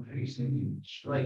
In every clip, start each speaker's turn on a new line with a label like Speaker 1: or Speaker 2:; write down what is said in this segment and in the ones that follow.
Speaker 1: Facing straight.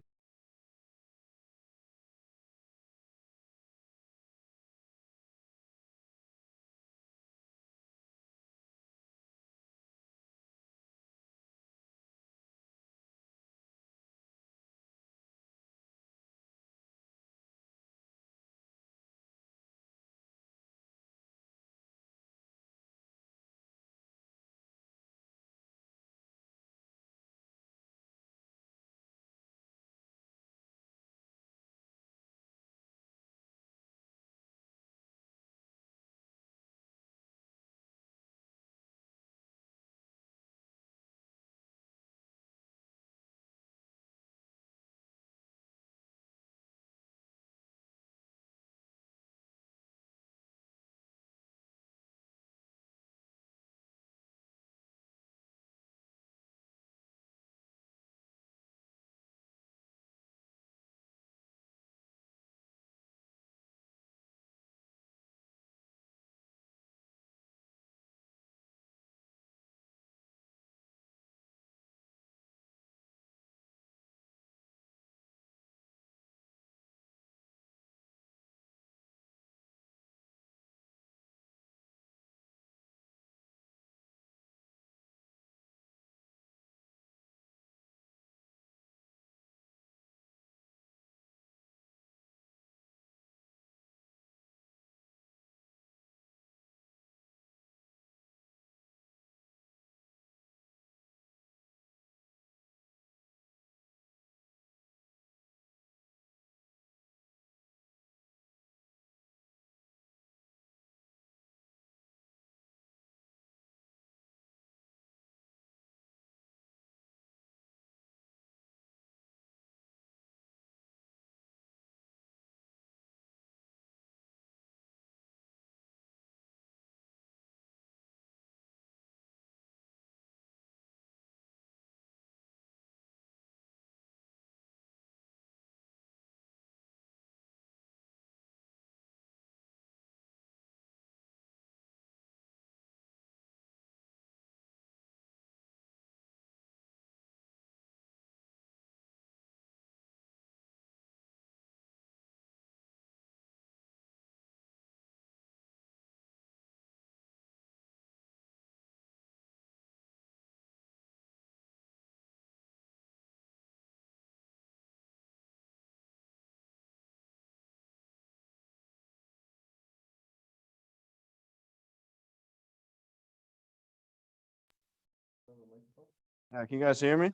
Speaker 2: Can you guys hear me?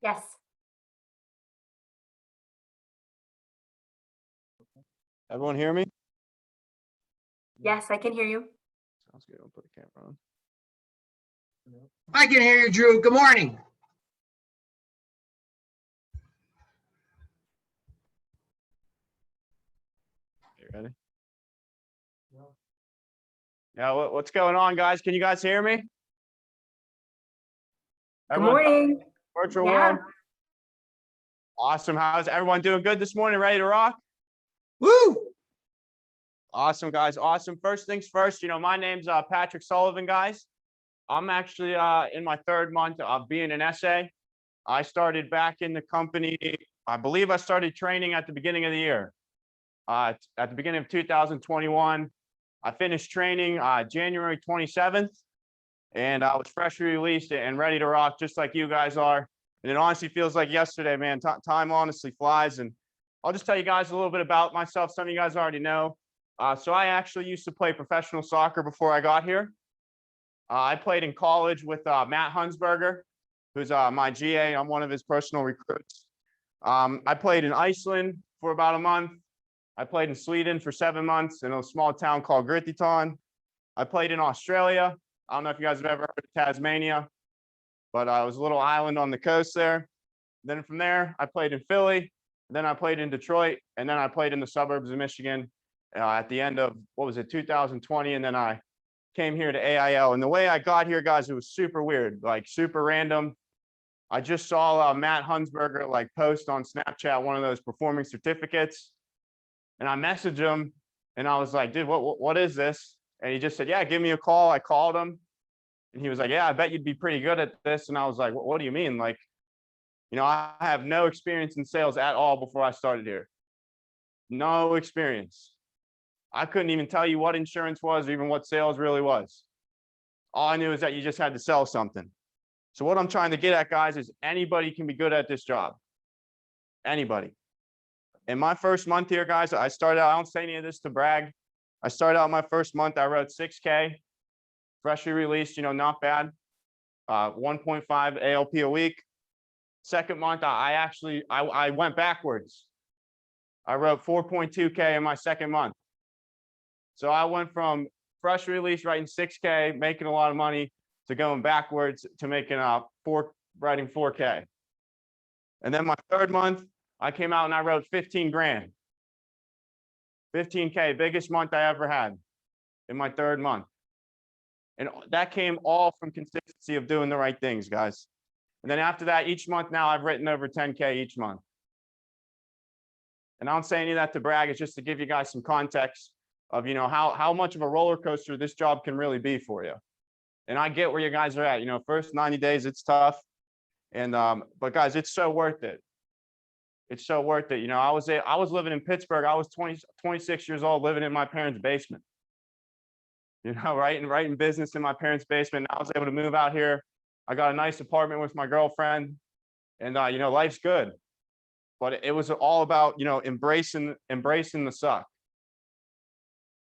Speaker 3: Yes.
Speaker 2: Everyone hear me?
Speaker 3: Yes, I can hear you.
Speaker 2: Sounds good. I'll put the camera on.
Speaker 1: I can hear you, Drew. Good morning.
Speaker 2: You ready? Yeah, what's going on, guys? Can you guys hear me?
Speaker 3: Good
Speaker 2: Everyone,
Speaker 3: morning.
Speaker 2: virtual
Speaker 3: Yeah.
Speaker 2: world. Awesome. How's everyone doing? Good this morning? Ready to rock?
Speaker 1: Woo!
Speaker 2: Awesome, guys. Awesome. First things first, my name's Patrick Sullivan, guys. I'm actually in my third month of being an SA. I started back in the company. I believe I started training at the beginning of the year. At the beginning of 2021. I finished training January 27th, and I was freshly released and ready to rock just like you guys are. And it honestly feels like yesterday, man. Time honestly flies. And I'll just tell you guys a little bit about myself. Some of you guys already know. So I actually used to play professional soccer before I got here. I played in college with Matt Hunsberger, who's my GA. I'm one of his personal recruits. I played in Iceland for about a month. I played in Sweden for 7 months in a small town called Grittyton. I played in Australia. I don't know if you guys have ever heard of Tasmania, but I was a little island on the coast there. Then from there, I played in Philly. Then I played in Detroit, and then I played in the suburbs of Michigan at the end of, 2020. And then I came here to AIL. And the way I got here, guys, it was super weird, like super random. I just saw Matt Hunsberger post on Snapchat one of those performing certificates. And I messaged him and I was like, dude, what is this? And he just said, yeah, give me a call. I called him and he was like, yeah, I bet you'd be pretty good at this. And I was like, what do you mean? Like, I have no experience in sales at all before I started here. No experience. I couldn't even tell you what insurance was or even what sales really was. All I knew is that you just had to sell something. So what I'm trying to get at, guys, is anybody can be good at this job. Anybody. In my first month here, guys, I started out, I don't say any of this to brag. I started out my first month, I wrote 6K, freshly released, not bad. 1.5 ALP a week. Second month, I went backwards. I wrote 4.2K in my second month. So I went from fresh release writing 6K, making a lot of money, to going backwards to making writing 4K. And then my third month, I came out and I wrote 15 grand. 15K, biggest month I ever had in my third month. And that came all from consistency of doing the right things, guys. And then after that, each month now I've written over 10K each month. And I don't say any of that to brag, it's just to give you guys some context of, how much of a roller coaster this job can really be for you. And I get where you guys are at, first 90 days, it's tough. And, but guys, it's so worth it. It's so worth it. I was living in Pittsburgh. I was 26 years old, living in my parents' basement, writing business in my parents' basement. I was able to move out here. I got a nice apartment with my girlfriend and, life's good. But it was all about, embracing the suck.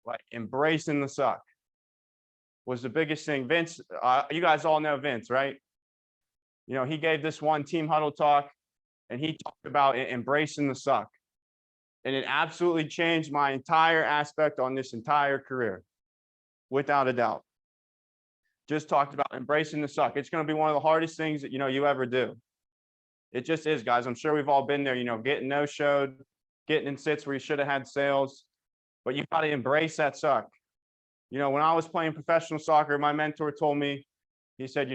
Speaker 2: Like embracing the suck was the biggest thing. Vince, you guys all know Vince, right? He gave this one team huddle talk and he talked about embracing the suck. And it absolutely changed my entire aspect on this entire career, without a doubt. Just talked about embracing the suck. It's going to be one of the hardest things that, you ever do. It just is, guys. I'm sure we've all been there, getting no-showed, getting in sits where you should have had sales, but you got to embrace that suck. When I was playing professional soccer, my mentor told me, he said,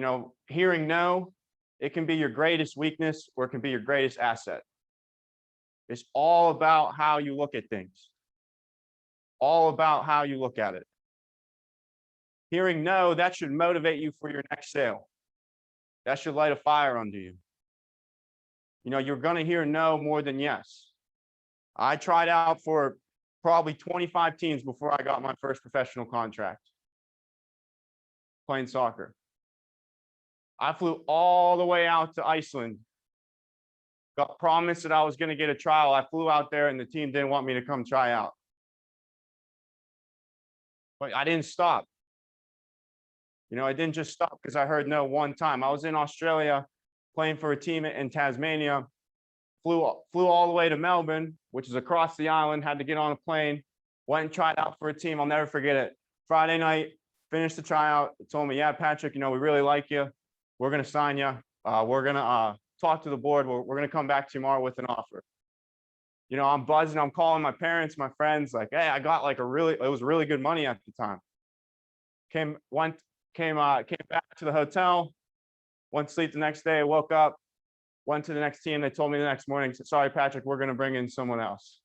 Speaker 2: hearing no, it can be your greatest weakness or it can be your greatest asset. It's all about how you look at things. All about how you look at it. Hearing no, that should motivate you for your next sale. That should light a fire under you. You're going to hear no more than yes. I tried out for probably 25 teams before I got my first professional contract playing soccer. I flew all the way out to Iceland. Got promised that I was going to get a trial. I flew out there and the team didn't want me to come try out. But I didn't stop. I didn't just stop because I heard no one time. I was in Australia playing for a team in Tasmania. Flew all the way to Melbourne, which is across the island, had to get on a plane, went and tried out for a team. I'll never forget it. Friday night, finished the tryout. It told me, yeah, Patrick, we really like you. We're going to sign you. We're going to talk to the board. We're going to come back tomorrow with an offer. I'm buzzing. I'm calling my parents, my friends, like, hey, I got it was really good money at the time. Came back to the hotel, went to sleep the next day, woke up, went to the next team. They told me the next morning, sorry, Patrick, we're going to bring in someone else.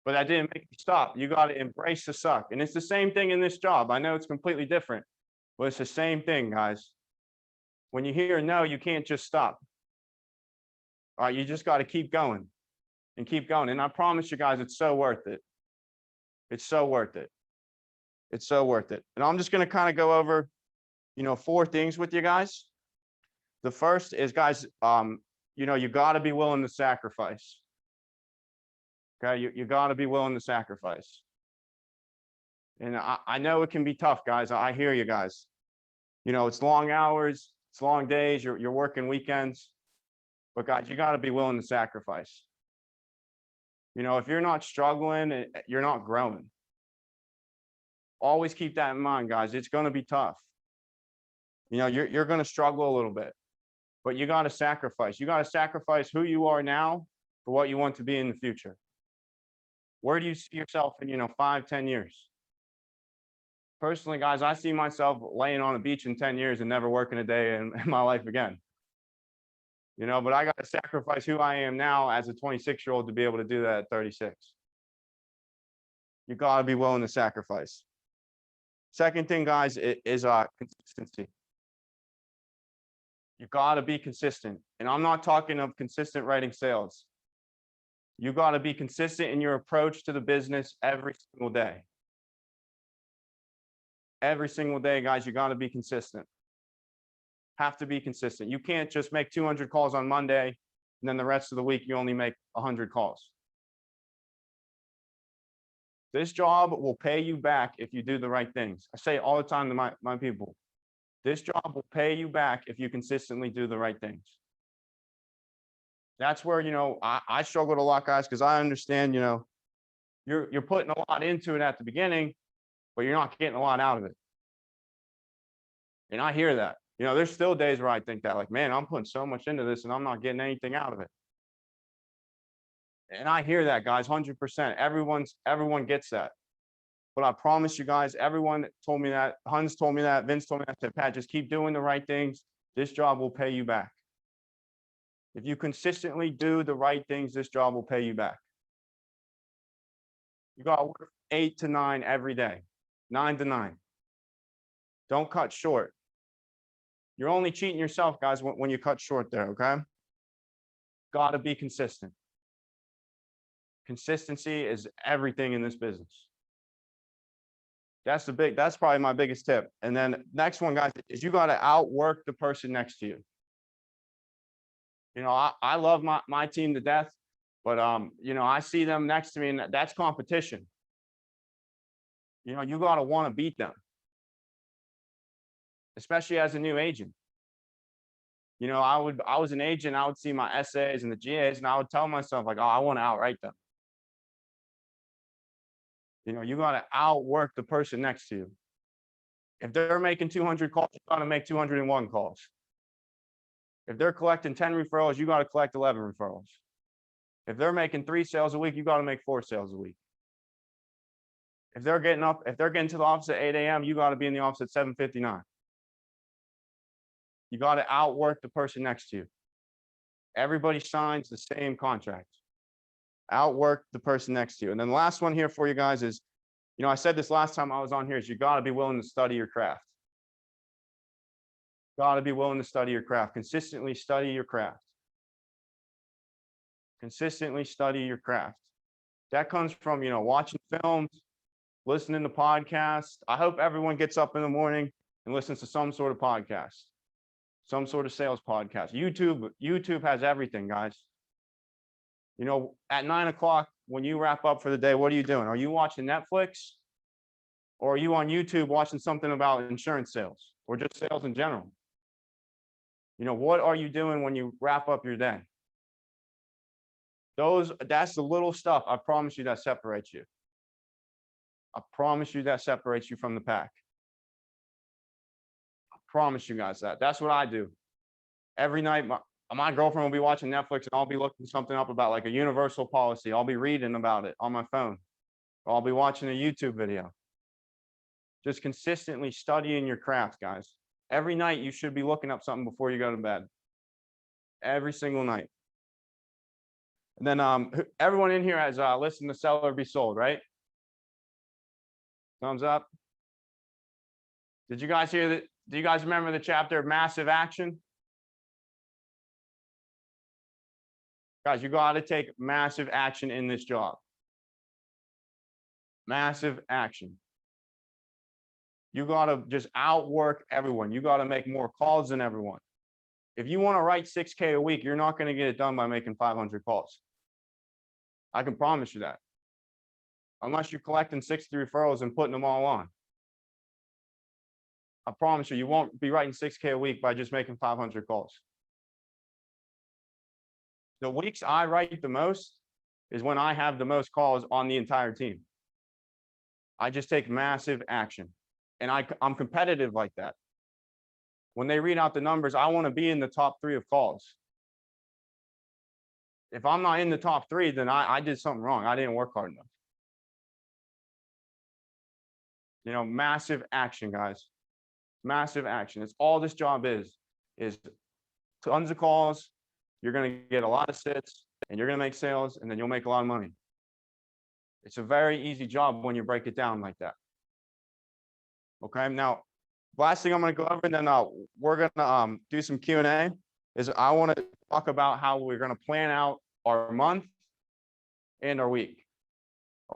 Speaker 2: But that didn't make me stop. You got to embrace the suck. And it's the same thing in this job. I know it's completely different, but it's the same thing, guys. When you hear no, you can't just stop. All right, you just got to keep going and keep going. And I promise you guys, it's so worth it. It's so worth it. It's so worth it. And I'm just going to kind of go over, 4 things with you guys. The first is, guys, you got to be willing to sacrifice. Okay, you got to be willing to sacrifice. And I know it can be tough, guys. I hear you guys. It's long hours, it's long days, you're working weekends. But guys, you got to be willing to sacrifice. If you're not struggling, you're not growing. Always keep that in mind, guys. It's going to be tough. You're going to struggle a little bit, but you got to sacrifice. You got to sacrifice who you are now for what you want to be in the future. Where do you see yourself in, 5, 10 years? Personally, guys, I see myself laying on a beach in 10 years and never working a day in my life again. But I got to sacrifice who I am now as a 26-year-old to be able to do that at 36. You got to be willing to sacrifice. Second thing, guys, is consistency. You got to be consistent. And I'm not talking of consistent writing sales. You got to be consistent in your approach to the business every single day. Every single day, guys, you got to be consistent. Have to be consistent. You can't just make 200 calls on Monday, and then the rest of the week, you only make 100 calls. This job will pay you back if you do the right things. I say it all the time to my people. This job will pay you back if you consistently do the right things. That's where, I struggled a lot, guys, because I understand, you're putting a lot into it at the beginning, but you're not getting a lot out of it. And I hear that. There's still days where I think that, like, man, I'm putting so much into this and I'm not getting anything out of it. And I hear that, guys, 100%. Everyone gets that. But I promise you guys, everyone told me that. Hans told me that. Vince told me that. I said, Pat, just keep doing the right things. This job will pay you back. If you consistently do the right things, this job will pay you back. You got to work 8 to 9 every day, 9 to 9. Don't cut short. You're only cheating yourself, guys, when you cut short there, okay? Got to be consistent. Consistency is everything in this business. That's probably my biggest tip. And then next one, guys, is you got to outwork the person next to you. I love my team to death, but I see them next to me, and that's competition. You got to want to beat them, especially as a new agent. I was an agent, I would see my SAs and the GAs, and I would tell myself, like, oh, I want to outright them. You got to outwork the person next to you. If they're making 200 calls, you got to make 201 calls. If they're collecting 10 referrals, you got to collect 11 referrals. If they're making 3 sales a week, you got to make 4 sales a week. If they're getting to the office at 8 a.m., you got to be in the office at 7:59. You got to outwork the person next to you. Everybody signs the same contract. Outwork the person next to you. And then the last one here for you guys is, I said this last time I was on here, is you got to be willing to study your craft. Got to be willing to study your craft. Consistently study your craft. Consistently study your craft. That comes from, watching films, listening to podcasts. I hope everyone gets up in the morning and listens to some sort of podcast, some sort of sales podcast. YouTube has everything, guys. At 9 o'clock, when you wrap up for the day, what are you doing? Are you watching Netflix? Or are you on YouTube watching something about insurance sales or just sales in general? What are you doing when you wrap up your day? That's the little stuff, I promise you, that separates you. I promise you that separates you from the pack. I promise you guys that. That's what I do. Every night, my girlfriend will be watching Netflix and I'll be looking something up about like a universal policy. I'll be reading about it on my phone. Or I'll be watching a YouTube video. Just consistently studying your craft, guys. Every night you should be looking up something before you go to bed. Every single night. And then everyone in here has listened to Sell or Be Sold, right? Thumbs up. Did you guys hear that? Do you guys remember the chapter Massive Action? Guys, you got to take massive action in this job. Massive action. You got to just outwork everyone. You got to make more calls than everyone. If you want to write 6K a week, you're not going to get it done by making 500 calls. I can promise you that. Unless you're collecting 60 referrals and putting them all on. I promise you, you won't be writing 6K a week by just making 500 calls. The weeks I write the most is when I have the most calls on the entire team. I just take massive action. And I'm competitive like that. When they read out the numbers, I want to be in the top 3 of calls. If I'm not in the top 3, then I did something wrong. I didn't work hard enough. Massive action, guys. Massive action. It's all this job is tons of calls, you're going to get a lot of sits and you're going to make sales and then you'll make a lot of money. It's a very easy job when you break it down like that. Okay, now, last thing I'm going to go over, and then we're going to do some Q&A, is I want to talk about how we're going to plan out our month and our week.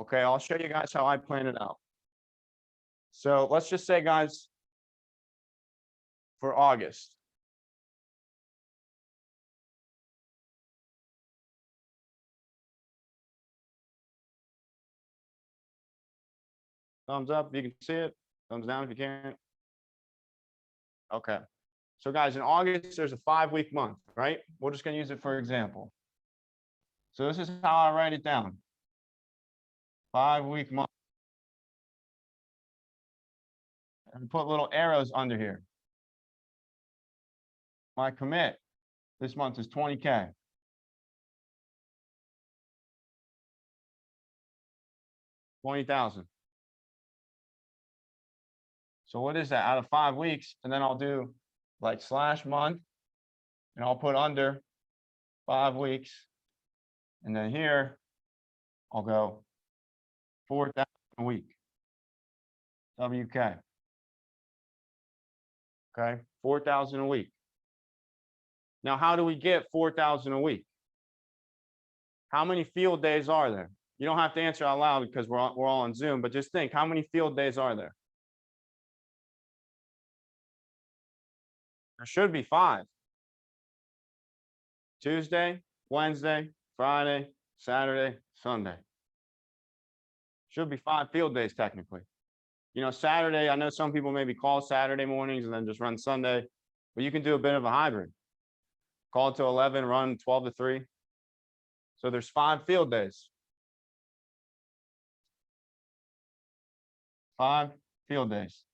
Speaker 2: Okay, I'll show you guys how I plan it out. So let's just say, guys, for August. Thumbs up if you can see it. Thumbs down if you can't. Okay. So guys, in August, there's a 5-week month, right? We're just going to use it for example. So this is how I write it down. 5-week month. And put little arrows under here. My commit this month is 20K. $20,000. So what is that out of 5 weeks? And then I'll do like slash month, and I'll put under 5 weeks. And then here, I'll go 4,000 a week. WK. Okay, 4,000 a week. Now, how do we get 4,000 a week? How many field days are there? You don't have to answer out loud because we're all on Zoom, but just think, how many field days are there? There should be 5. Tuesday, Wednesday, Friday, Saturday, Sunday. Should be 5 field days technically. You know, Saturday, I know some people maybe call Saturday mornings and then just run Sunday, but you can do a bit of a hybrid. Call it to 11, run 12 to 3. So there's 5 field days. 5 field days.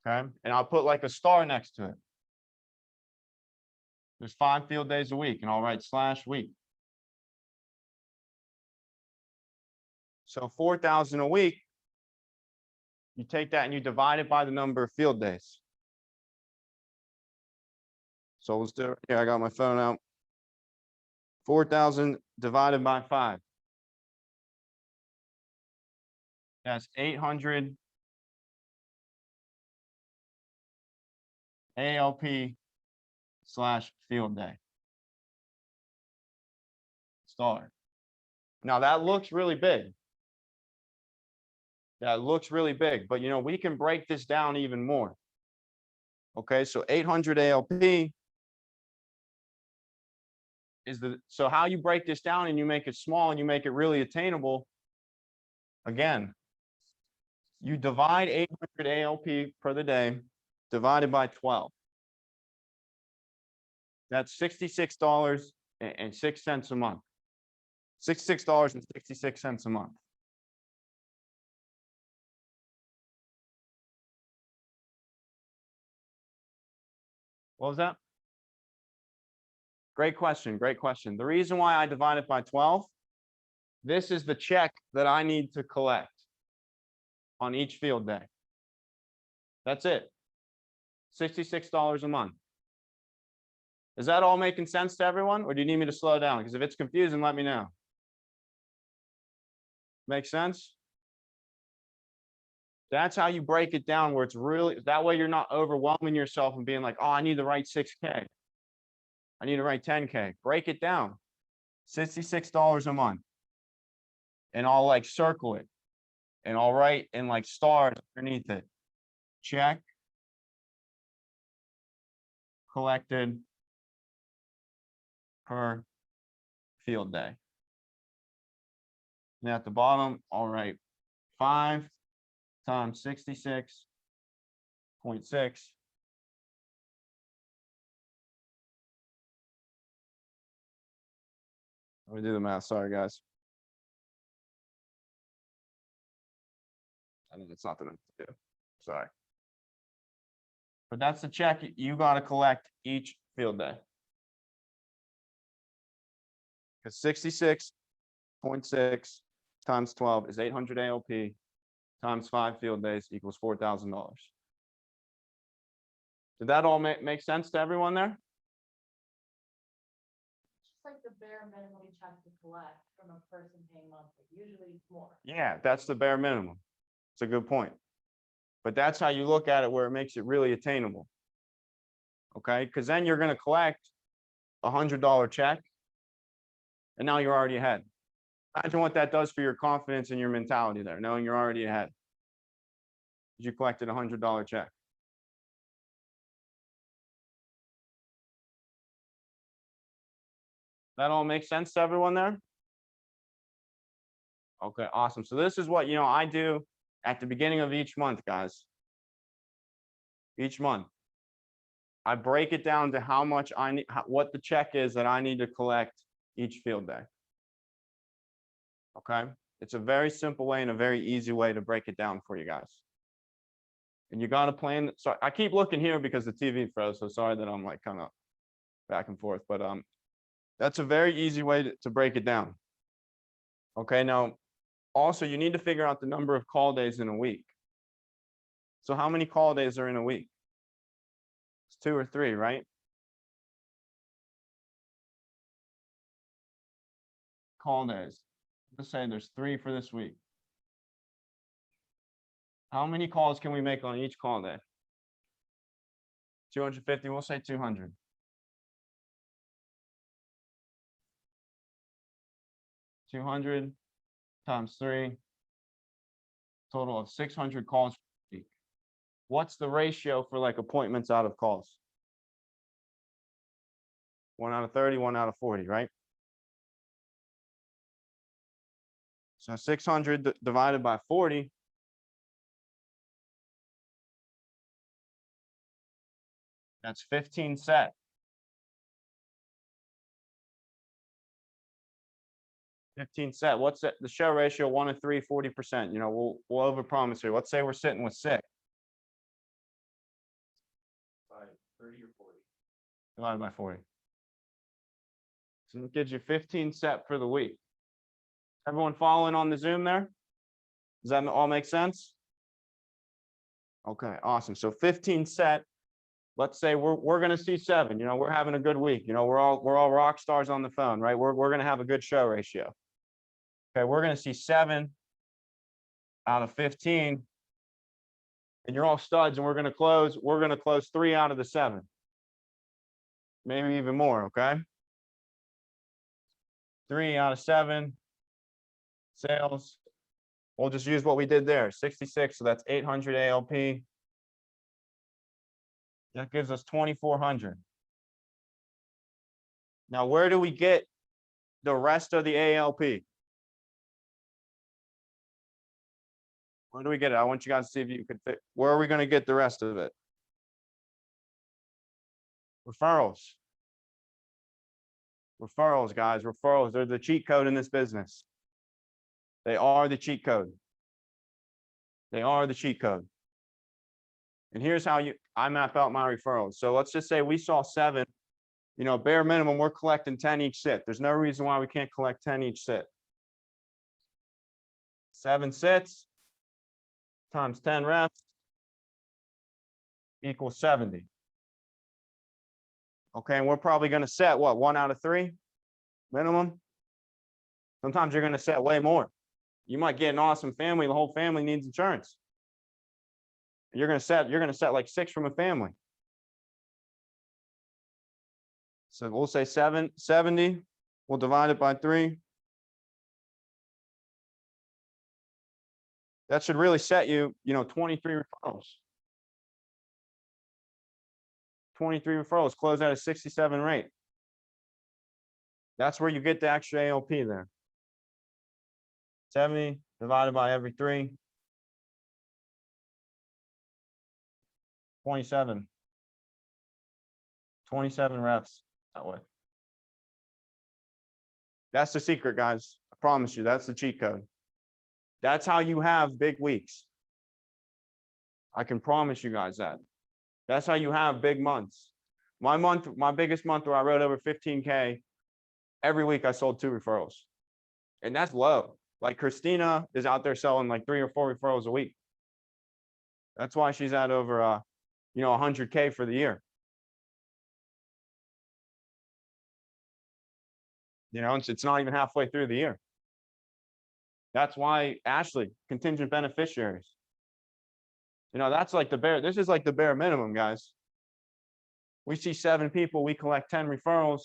Speaker 2: Okay, and I'll put like a star next to it. There's 5 field days a week, and I'll write slash week. So 4,000 a week, you take that and you divide it by the number of field days. So let's do it here. I got my phone out. 4,000 divided by 5. That's 800 ALP slash field day. Star. Now that looks really big. That looks really big, but you know, we can break this down even more. Okay, so 800 ALP is so how you break this down and you make it small and you make it really attainable. Again, you divide 800 ALP per the day divided by 12. That's $66.06 a month. $66.66 a month. What was that? Great question. Great question. The reason why I divide it by 12, this is the check that I need to collect on each field day. That's it. $66 a month. Is that all making sense to everyone, or do you need me to slow down? Because if it's confusing, let me know. Make sense? That's how you break it down, where it's really, that way you're not overwhelming yourself and being like, oh, I need to write 6K. I need to write 10K. Break it down. $66 a month. And I'll like circle it. And I'll write in like stars underneath it. Check. Collected per field day. And at the bottom, I'll write 5 times 66.6. Let me do the math. Sorry, guys. I think it's not the number to do. Sorry. But that's the check you got to collect each field day. Because 66.6 times 12 is 800 ALP times 5 field days equals $4,000. Did that all make sense to everyone there?
Speaker 4: Just like the bare minimum check to collect from a person paying monthly, usually it's more.
Speaker 2: Yeah, that's the bare minimum. It's a good point. But that's how you look at it where it makes it really attainable. Okay, because then you're going to collect $100 check and now you're already ahead. Imagine what that does for your confidence and your mentality there, knowing you're already ahead. You collected $100 check. That all makes sense to everyone there? Okay, awesome. So this is what, I do at the beginning of each month, guys. Each month. I break it down to how much I need, what the check is that I need to collect each field day. Okay, it's a very simple way and a very easy way to break it down for you guys. And you got to plan. So I keep looking here because the TV froze. So sorry that I'm like kind of back and forth, but that's a very easy way to break it down. Okay, now also you need to figure out the number of call days in a week. So how many call days are in a week? It's 2 or 3, right? Call days. Let's say there's 3 for this week. How many calls can we make on each call day? 250, we'll say 200. 200 times 3, total of 600 calls per week. What's the ratio for like appointments out of calls? 1 out of 30, 1 out of 40, right? So 600 divided by 40. That's 15 set. 15 set. What's that? The show ratio 1 to 3, 40%. We'll overpromise here. Let's say we're sitting with 6. By 30 or 40. Divided by 40. So it gives you 15 set for the week. Everyone following on the Zoom there? Does that all make sense? Okay, awesome. So 15 set. Let's say we're going to see 7. We're having a good week. We're all rock stars on the phone, right? We're going to have a good show ratio. Okay, we're going to see 7 out of 15, and you're all studs, and we're going to close 3 out of the 7, maybe even more. Okay, 3 out of 7 sales. We'll just use what we did there, 66. So that's 800 ALP. That gives us 2,400. Now, where do we get the rest of the ALP? Where do we get it? I want you guys to see if you could fit. Where are we going to get the rest of it? Referrals. Referrals, guys. Referrals. They're the cheat code in this business. They are the cheat code. They are the cheat code. And here's how I map out my referrals. So let's just say we saw 7. Bare minimum, we're collecting 10 each sit. There's no reason why we can't collect 10 each sit. 7 sits times 10 reps equals 70. Okay, and we're probably going to set what, 1 out of 3 minimum? Sometimes you're going to set way more. You might get an awesome family. The whole family needs insurance. You're going to set like 6 from a family. So we'll say 70. We'll divide it by 3. That should really set you, 23 referrals. 23 referrals, close at a 67 rate. That's where you get the extra ALP there. 70 divided by every 3. 27. 27 reps that way. That's the secret, guys. I promise you, that's the cheat code. That's how you have big weeks. I can promise you guys that. That's how you have big months. My biggest month where I wrote over 15K, every week I sold 2 referrals. And that's low. Like Christina is out there selling like 3 or 4 referrals a week. That's why she's at over you know, 100K for the year. You know, it's not even halfway through the year. That's why, Ashley, contingent beneficiaries. You know, that's like the bare, this is like the bare minimum, guys. We see 7 people, we collect 10 referrals,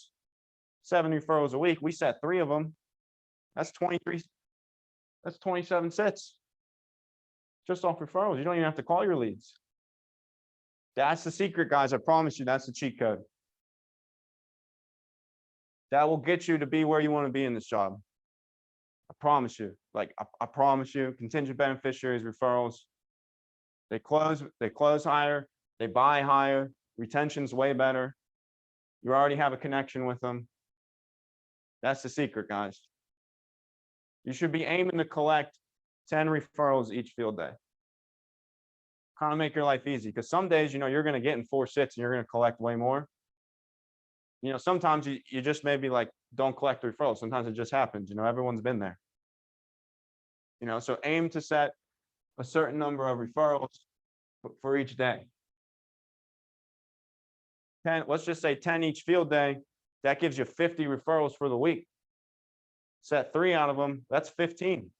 Speaker 2: 7 referrals a week. We set 3 of them. That's 23, that's 27 sits. Just off referrals. You don't even have to call your leads. That's the secret, guys. I promise you, that's the cheat code. That will get you to be where you want to be in this job. I promise you. Like, I promise you, contingent beneficiaries, referrals, they close higher, they buy higher, retention's way better. You already have a connection with them. That's the secret, guys. You should be aiming to collect 10 referrals each field day. Kind of make your life easy, because some days, you know, you're going to get in 4 sits and you're going to collect way more. You know, sometimes you just maybe like don't collect the referrals. Sometimes it just happens. You know, everyone's been there. You know, so aim to set a certain number of referrals for each day. 10, let's just say 10 each field day. That gives you 50 referrals for the week. Set 3 out of them, that's 15.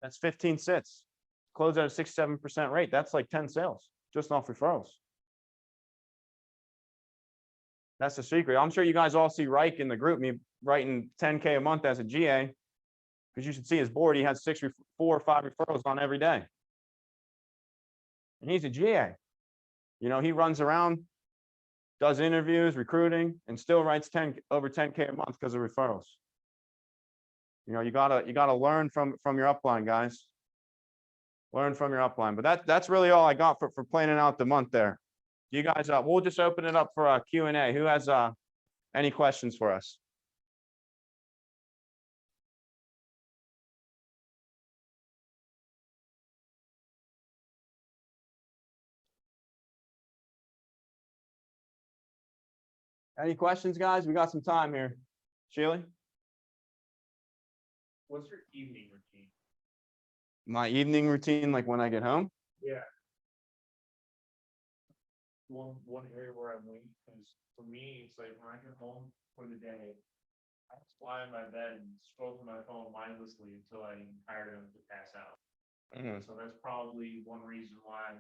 Speaker 2: That's 15 sits. Close at a 6-7% rate. That's like 10 sales just off referrals. That's the secret. I'm sure you guys all see Reich in the group, me writing 10K a month as a GA, because you should see his board. He has 4 or 5 referrals on every day. And he's a GA. You know, he runs around, does interviews, recruiting, and still writes over 10K a month because of referrals. You know, you gotta learn from your upline, guys. Learn from your upline. But that's really all I got for planning out the month there. You guys, we'll just open it up for a Q&A. Who has any questions for us? Any questions, guys? We got some time here. Sheila?
Speaker 5: What's your evening routine?
Speaker 2: My evening routine, like when I get home?
Speaker 5: Yeah. One area where I'm weak is, for me, it's like when I get home for the day, I just lie in my bed and scroll through my phone mindlessly until I'm tired enough to pass out. So that's probably one reason why.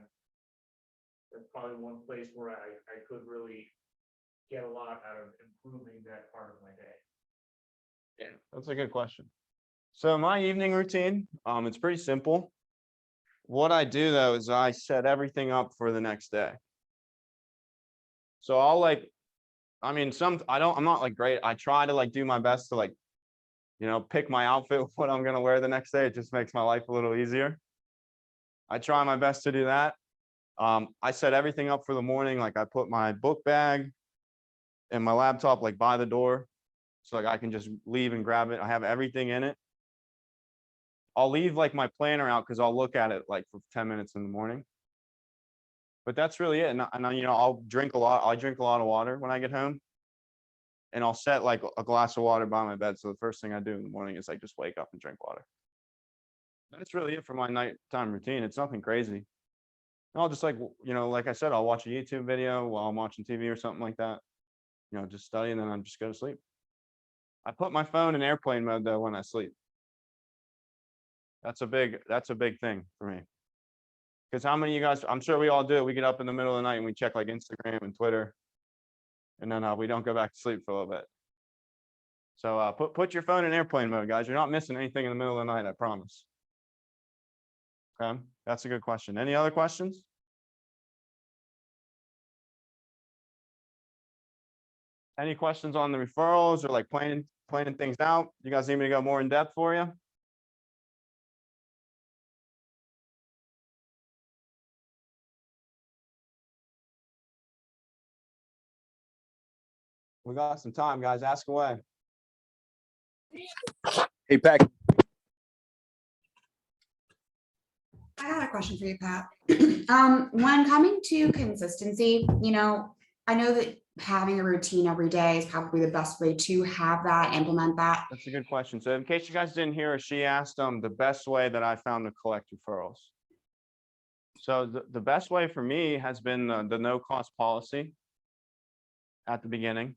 Speaker 5: That's probably one place where I could really get a lot out of improving that part of my day.
Speaker 2: Yeah, that's a good question. So my evening routine, it's pretty simple. What I do though is I set everything up for the next day. So I'll I'm not like great. I try to like do my best to like, you know, pick my outfit, what I'm gonna wear the next day. It just makes my life a little easier. I try my best to do that. I set everything up for the morning. Like I put my book bag and my laptop like by the door, so like I can just leave and grab it. I have everything in it. I'll leave like my planner out because I'll look at it like for 10 minutes in the morning. But that's really it. And you know, I'll drink a lot. I drink a lot of water when I get home. And I'll set like a glass of water by my bed. So the first thing I do in the morning is like just wake up and drink water. That's really it for my nighttime routine. It's nothing crazy. And I'll just like, you know, like I said, I'll watch a YouTube video while I'm watching TV or something like that. You know, just study and then I just go to sleep. I put my phone in airplane mode though when I sleep. That's a big thing for me. Because how many of you guys, I'm sure we all do it. We get up in the middle of the night and we check like Instagram and Twitter. And then we don't go back to sleep for a little bit. So put your phone in airplane mode, guys. You're not missing anything in the middle of the night, I promise. Okay, that's a good question. Any other questions? Any questions on the referrals or like planning things out? You guys need me to go more in depth for you? We got some time, guys. Ask away. Hey, Peck.
Speaker 6: I got a question for you, Pat. When coming to consistency, you know, I know that having a routine every day is probably the best way to have that, implement that.
Speaker 2: That's a good question. So in case you guys didn't hear her, she asked the best way that I found to collect referrals. So the best way for me has been the no cost policy at the beginning.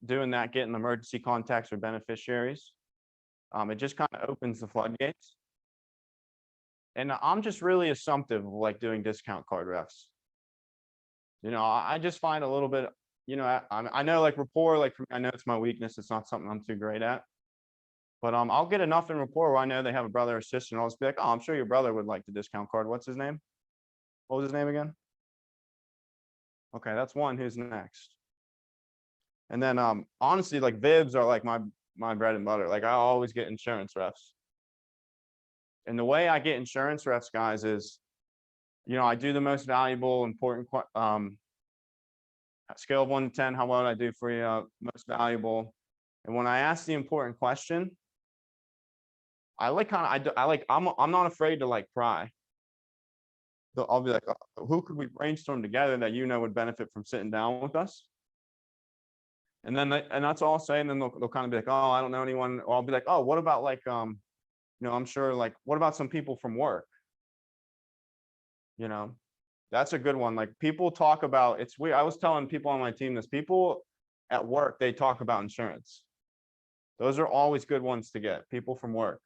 Speaker 2: Doing that, getting emergency contacts or beneficiaries. It just kind of opens the floodgates. And I'm just really assumptive of like doing discount card refs. You know, I just find a little bit, you know, I know like rapport, like for me, I know it's my weakness. It's not something I'm too great at. But I'll get enough in rapport where I know they have a brother or sister, and I'll just be like, oh, I'm sure your brother would like the discount card. What's his name? What was his name again? Okay, that's one. Who's next? And then honestly, like Vibs are like my bread and butter. Like I always get insurance refs. And the way I get insurance refs, guys, is, you know, I do the most valuable, important scale of 1 to 10, how well did I do for you? Most valuable. And when I ask the important question, I like kind of, I'm not afraid to like pry. So I'll be like, oh, who could we brainstorm together that you know would benefit from sitting down with us? And then, and that's all I'll say. And then they'll kind of be like, oh, I don't know anyone. Or I'll be like, oh, what about like, you know, I'm sure like, what about some people from work? You know, that's a good one. Like people talk about, it's weird. I was telling people on my team this, people at work, they talk about insurance. Those are always good ones to get, people from work.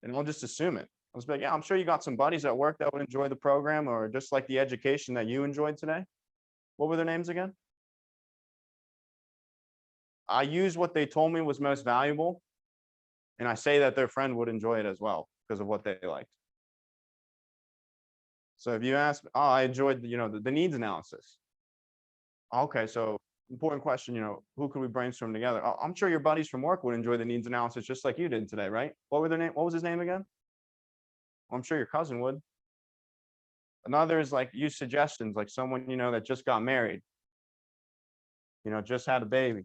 Speaker 2: And I'll just assume it. I'll just be like, yeah, I'm sure you got some buddies at work that would enjoy the program or just like the education that you enjoyed today. What were their names again? I use what they told me was most valuable. And I say that their friend would enjoy it as well because of what they liked. So if you ask, oh, I enjoyed, you know, the needs analysis. Okay, so important question, you know, who could we brainstorm together? Oh, I'm sure your buddies from work would enjoy the needs analysis just like you did today, right? What were their name? What was his name again? Well, I'm sure your cousin would. Another is like use suggestions, like someone, you know, that just got married, you know, just had a baby,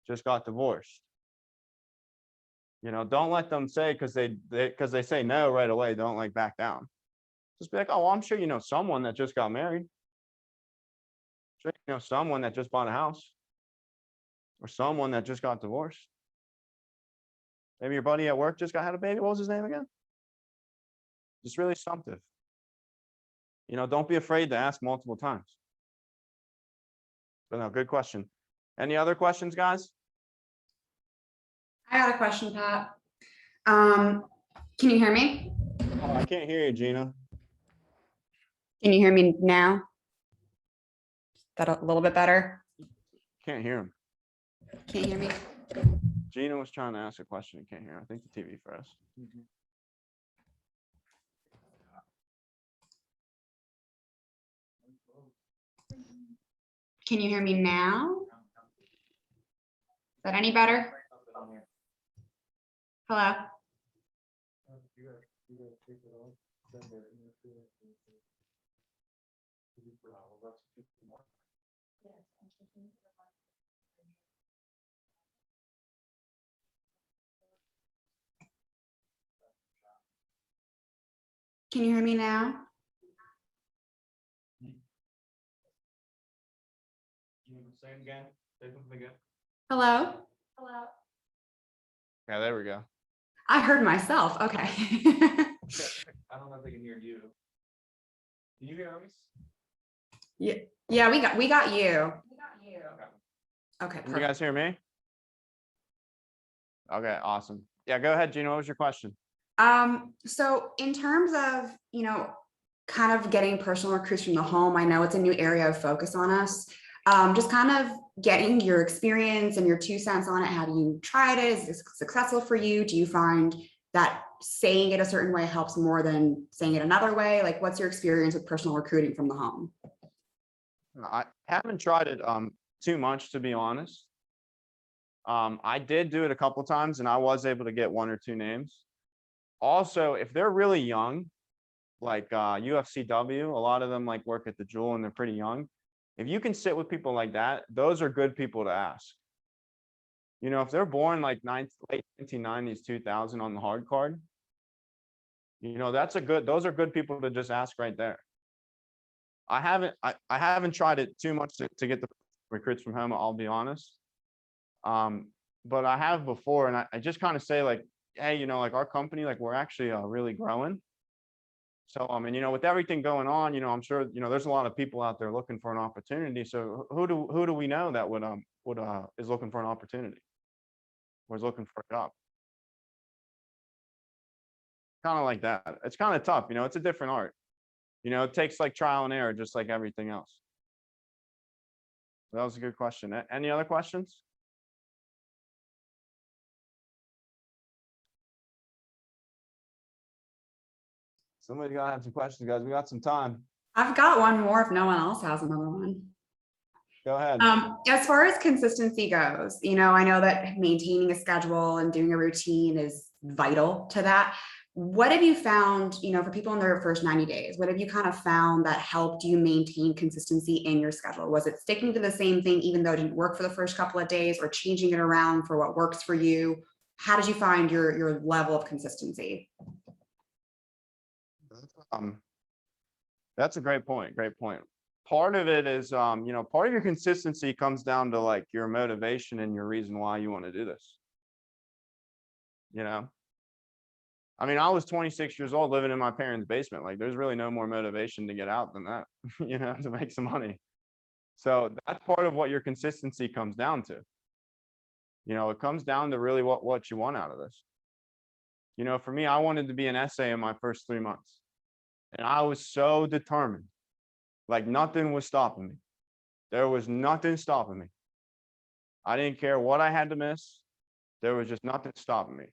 Speaker 2: just got divorced. You know, don't let them say because they say no right away, don't like back down. Just be like, oh, well, I'm sure you know someone that just got married. Sure, you know someone that just bought a house. Or someone that just got divorced. Maybe your buddy at work just had a baby. What was his name again? Just really assumptive. You know, don't be afraid to ask multiple times. But no, good question. Any other questions, guys?
Speaker 6: I got a question, Pat. Can you hear me?
Speaker 2: Oh, I can't hear you, Gina.
Speaker 6: Can you hear me now? Is that a little bit better?
Speaker 2: Can't hear him.
Speaker 6: Can't hear me?
Speaker 2: Gina was trying to ask a question. I can't hear. I think the TV froze.
Speaker 6: Can you hear me now? Is that any better? Hello? Can you hear me now?
Speaker 5: Say it again. Say something again.
Speaker 6: Hello?
Speaker 4: Hello.
Speaker 2: Yeah, there we go.
Speaker 6: I heard myself. Okay.
Speaker 5: I don't know if they can hear you. Can you hear us?
Speaker 6: Yeah, we got you.
Speaker 4: We got you.
Speaker 6: Okay,
Speaker 2: Can you
Speaker 6: perfect.
Speaker 2: guys hear me? Okay, awesome. Yeah, go ahead, Gina. What was your question?
Speaker 6: So in terms of, you know, kind of getting personal recruits from the home, I know it's a new area of focus on us. Just kind of getting your experience and your 2 cents on it. Have you tried it? Is this successful for you? Do you find that saying it a certain way helps more than saying it another way? Like, what's your experience with personal recruiting from the home?
Speaker 2: I haven't tried it too much, to be honest. I did do it a couple times and I was able to get 1 or 2 names. Also, if they're really young, like UFCW, a lot of them like work at the Jewel and they're pretty young. If you can sit with people like that, those are good people to ask. You know, if they're born like late 1990s, 2000 on the hard card, you know, those are good people to just ask right there. I haven't tried it too much to get the recruits from home, I'll be honest. But I have before, and I just kind of say like, hey, like our company, like we're actually really growing. So, and with everything going on, I'm sure, there's a lot of people out there looking for an opportunity. So who do we know that would is looking for an opportunity? Or is looking for a job? Kind of like that. It's kind of tough, it's a different art. It takes like trial and error, just like everything else. That was a good question. Any other questions? Somebody gotta have some questions, guys. We got some time.
Speaker 6: I've got one more if no one else has another one.
Speaker 2: Go ahead.
Speaker 6: As far as consistency goes, I know that maintaining a schedule and doing a routine is vital to that. What have you found, for people in their first 90 days? What have you kind of found that helped you maintain consistency in your schedule? Was it sticking to the same thing, even though it didn't work for the first couple of days, or changing it around for what works for you? How did you find your level of consistency?
Speaker 2: That's a great point. Great point. Part of it is, part of your consistency comes down to like your motivation and your reason why you want to do this. I was 26 years old living in my parents' basement. Like there's really no more motivation to get out than that, to make some money. So that's part of what your consistency comes down to. It comes down to really what you want out of this. For me, I wanted to be an essay in my first 3 months. And I was so determined, like nothing was stopping me. There was nothing stopping me. I didn't care what I had to miss. There was just nothing stopping me.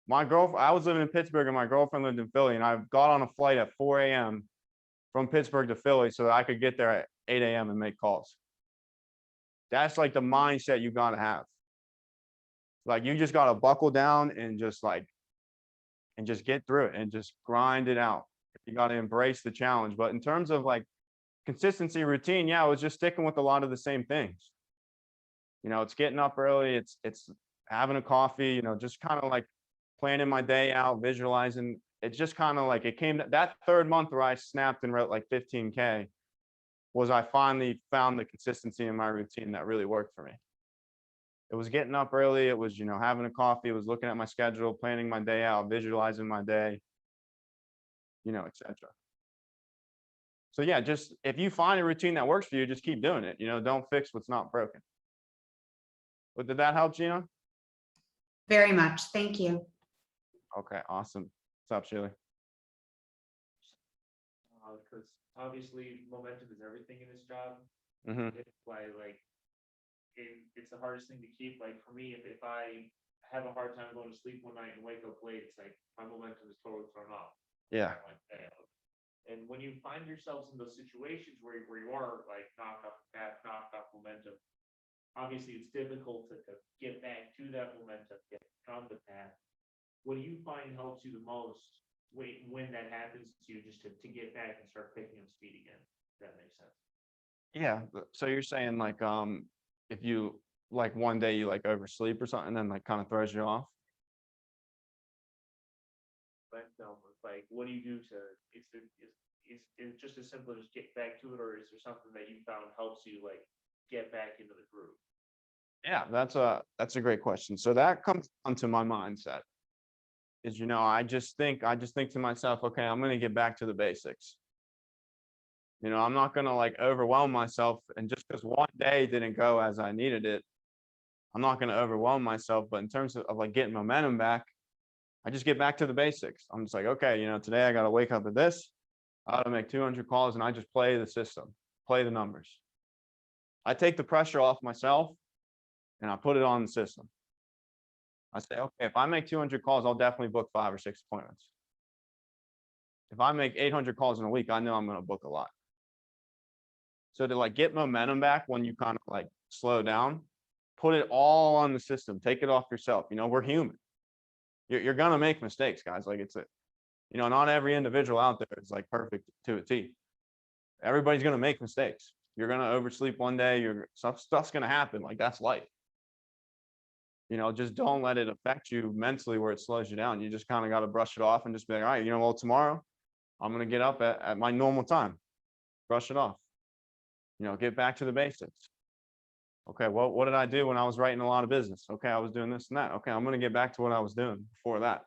Speaker 2: My girlfriend, I was living in Pittsburgh and my girlfriend lived in Philly, and I got on a flight at 4 a.m. from Pittsburgh to Philly so that I could get there at 8 a.m. and make calls. That's like the mindset you gotta have. Like you just gotta buckle down and just get through it and just grind it out. You gotta embrace the challenge. But in terms of like consistency routine, yeah, I was just sticking with a lot of the same things. It's getting up early, it's having a coffee, just kind of like planning my day out, visualizing. It's just kind of like it came that third month where I snapped and wrote like 15K was I finally found the consistency in my routine that really worked for me. It was getting up early, it was, having a coffee, it was looking at my schedule, planning my day out, visualizing my day, etc. So yeah, just if you find a routine that works for you, just keep doing it. Don't fix what's not broken. But did that help, Gina?
Speaker 6: Very much. Thank you.
Speaker 2: Okay, awesome. What's up, Sheila?
Speaker 5: Because obviously momentum is everything in this job.
Speaker 2: Mm-hmm.
Speaker 5: It's why it's the hardest thing to keep. Like for me, if I have a hard time going to sleep one night and wake up late, it's like my momentum is totally thrown off.
Speaker 2: Yeah.
Speaker 5: And when you find yourselves in those situations where you are like knocked off the path, knocked off momentum, obviously it's difficult to get back to that momentum, get on the path. What do you find helps you the most when that happens to you, just to get back and start picking up speed again? If that makes sense.
Speaker 2: Yeah. So you're saying like if you like one day you like oversleep or something, then like kind of throws you off.
Speaker 5: But like what do you do to it's just as simple as get back to it, or is there something that you found helps you like get back into the groove?
Speaker 2: Yeah, that's a great question. So that comes onto my mindset. Is I just think to myself, okay, I'm gonna get back to the basics. I'm not gonna like overwhelm myself, and just because one day didn't go as I needed it, I'm not gonna overwhelm myself. But in terms of like getting momentum back, I just get back to the basics. I'm just like, okay, today I gotta wake up at this, I gotta make 200 calls, and I just play the system, play the numbers. I take the pressure off myself and I put it on the system. I say, okay, if I make 200 calls, I'll definitely book 5 or 6 appointments. If I make 800 calls in a week, I know I'm going to book a lot. So to like get momentum back when you kind of like slow down, put it all on the system, take it off yourself. We're human. You're going to make mistakes, guys. Like not every individual out there is like perfect to a T. Everybody's going to make mistakes. You're going to oversleep one day. Stuff's going to happen. Like that's life. Just don't let it affect you mentally where it slows you down. You just kind of got to brush it off and just be like, all right, well, tomorrow I'm going to get up at my normal time, brush it off, get back to the basics. Okay, well, what did I do when I was writing a lot of business? Okay, I was doing this and that. Okay, I'm gonna get back to what I was doing before that.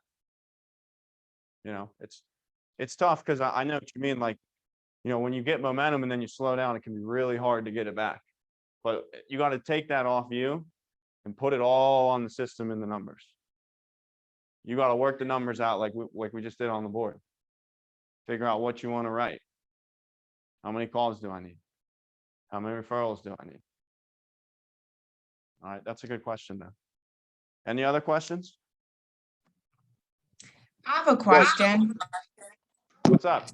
Speaker 2: You know, it's tough because I know what you mean. Like, you know, when you get momentum and then you slow down, it can be really hard to get it back. But you got to take that off you and put it all on the system and the numbers. You got to work the numbers out like we just did on the board. Figure out what you want to write. How many calls do I need? How many referrals do I need? All right, that's a good question though. Any other questions?
Speaker 7: I have a question.
Speaker 2: What's up?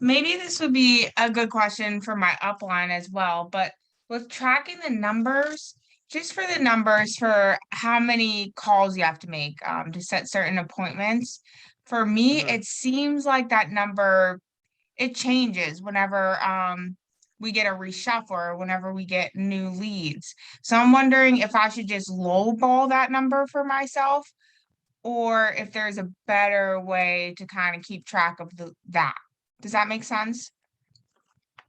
Speaker 7: Maybe this would be a good question for my upline as well, but with tracking the numbers, just for the numbers for how many calls you have to make to set certain appointments. For me,
Speaker 2: Mhm.
Speaker 7: it seems like that number, it changes whenever we get a reshuffle or whenever we get new leads. So I'm wondering if I should just lowball that number for myself, or if there's a better way to kind of keep track of that. Does that make sense?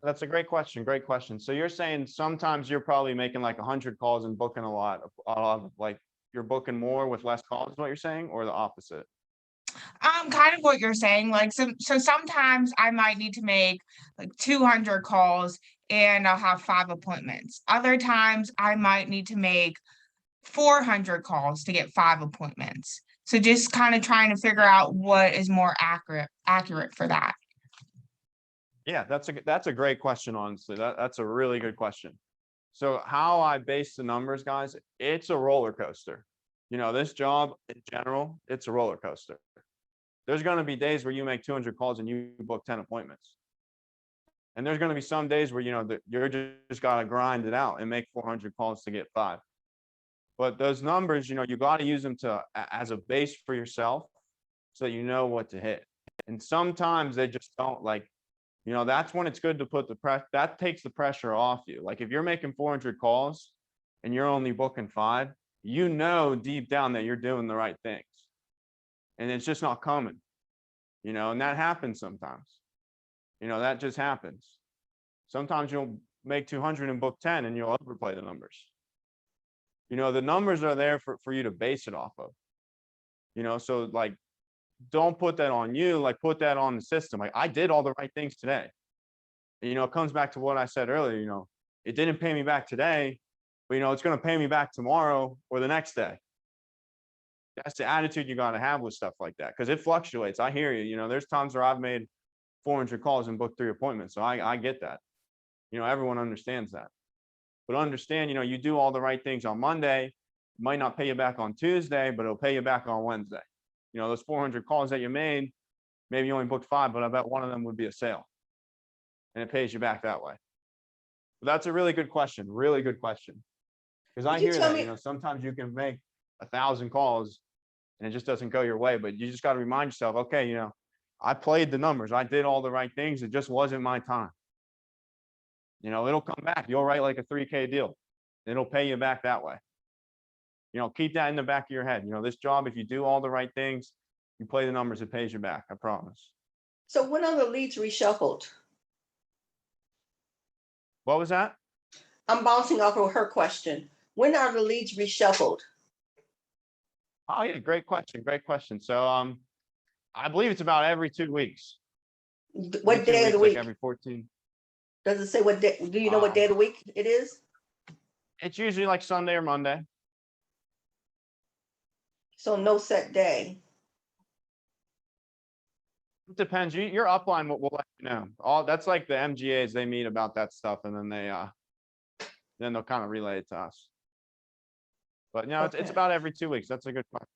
Speaker 2: That's a great question. Great question. So you're saying sometimes you're probably making like 100 calls and booking a lot of like you're booking more with less calls, is what you're saying, or the opposite?
Speaker 7: Kind of what you're saying. Like so sometimes I might need to make like 200 calls and I'll have 5 appointments. Other times I might need to make 400 calls to get 5 appointments. So just kind of trying to figure out what is more accurate for that.
Speaker 2: Yeah, that's a great question, honestly. That's a really good question. So how I base the numbers, guys, it's a roller coaster. You know, this job in general, it's a roller coaster. There's going to be days where you make 200 calls and you book 10 appointments. And there's going to be some days where, you know, that you're just got to grind it out and make 400 calls to get 5. But those numbers, you know, you got to use them as a base for yourself so that you know what to hit. And sometimes they just don't, like, you know, that's when it's good to put that takes the pressure off you. Like if you're making 400 calls and you're only booking 5, you know deep down that you're doing the right things. And it's just not coming, you know, and that happens sometimes. You know, that just happens. Sometimes you'll make 200 and book 10 and you'll overplay the numbers. You know, the numbers are there for you to base it off of. You know, so like, don't put that on you, like put that on the system. Like I did all the right things today. And, you know, it comes back to what I said earlier, you know, it didn't pay me back today, but you know, it's going to pay me back tomorrow or the next day. That's the attitude you got to have with stuff like that. Cause it fluctuates. I hear you, you know, there's times where I've made 400 calls and booked 3 appointments. So I get that, you know, everyone understands that, but understand, you know, you do all the right things on Monday, it might not pay you back on Tuesday, but it'll pay you back on Wednesday. You know, those 400 calls that you made, maybe you only booked 5, but I bet one of them would be a sale. And it pays you back that way. But that's a really good question. Really good question. Because I hear that, you know, sometimes you can make 1,000 calls and it just doesn't go your way, but you just got to remind yourself, okay, you know, I played the numbers. I did all the right things. It just wasn't my time. You know, it'll come back. You'll write like a 3K deal. It'll pay you back that way. You know, keep that in the back of your head. You know, this job, if you do all the right things, you play the numbers, it pays you back. I promise.
Speaker 8: So when are the leads reshuffled?
Speaker 2: What was that?
Speaker 8: I'm bouncing off of her question. When are the leads reshuffled?
Speaker 2: Oh yeah, great question. Great question. So I believe it's about every 2 weeks.
Speaker 8: What day of the week?
Speaker 2: Like every 14.
Speaker 8: Does it say what day? Do you know what day of the week it is?
Speaker 2: It's usually like Sunday or Monday.
Speaker 8: So no set day.
Speaker 2: It depends. Your upline will let you know. All that's like the MGAs, they meet about that stuff and then they'll kind of relay it to us. But you know, it's
Speaker 8: Okay.
Speaker 2: about every 2 weeks. That's a good question.